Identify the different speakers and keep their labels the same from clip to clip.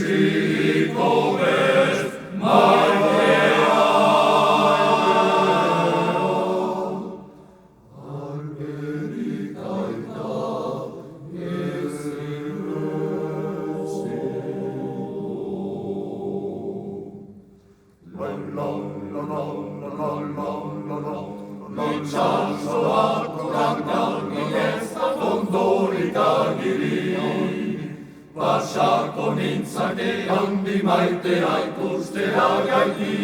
Speaker 1: Ikusiko best maitea. Alberik aita ezin Itxasoak urantan ginez ondorik agiri. Pasako nintzake handi maitea ikustea gaiti.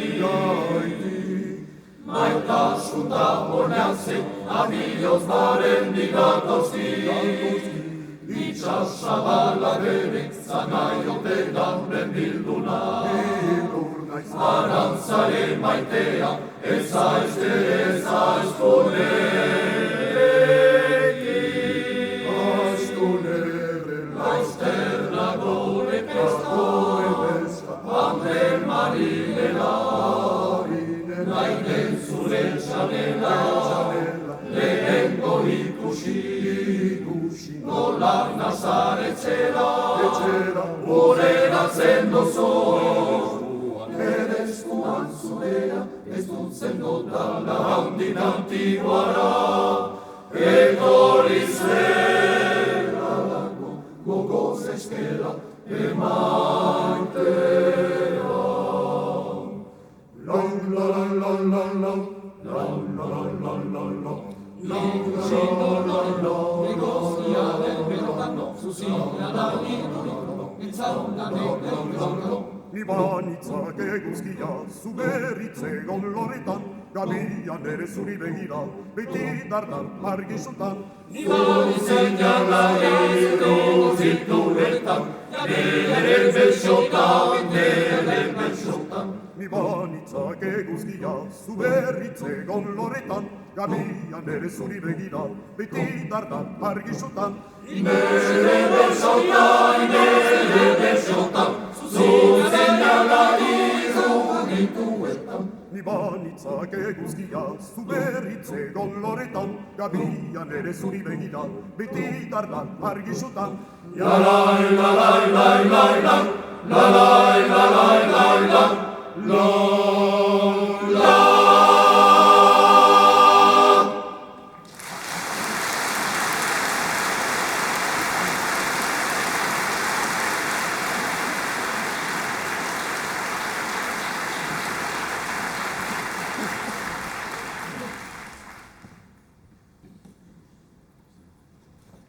Speaker 1: Maitasun da honeazik adioz baren digatozki. Itxasabala berek zanaiote gauden bilduna. Arantzare maitea eza eskunekin. Laizter nagore peska, handen marinela. Naiden zure txanela, lehengo ikusi. Nola nazaretzera, horregatzen dozo. Eskuan zurea, ez dutzen dotala handin antiguara. Etorri zera lago, gogoz eskela, emaitera. Lau, la, la, la, la, la, lau, la, la, la, la, la. Zino, la, la, negozia den berotando, zuzina da niduriko, entzauna negozio.
Speaker 2: Ibanitzak eguzkia, zuberritze goloretan, gabian ere zuri begira, beti dardan argizutan.
Speaker 1: Ibanitzen jala eguzituetan, nire besotan.
Speaker 2: Ibanitzak eguzkia, zuberritze goloretan, gabian ere zuri begira, beti dardan argizutan.
Speaker 1: Nire besotan, zuzen jala eguzituetan.
Speaker 2: Ibanitzak eguzkia, zuberritze goloretan, gabian ere zuri begira, beti dardan argizutan.
Speaker 1: Lalai, lalai, lai, lai, lai, lalai, lalai, lai, lai, lai, lai.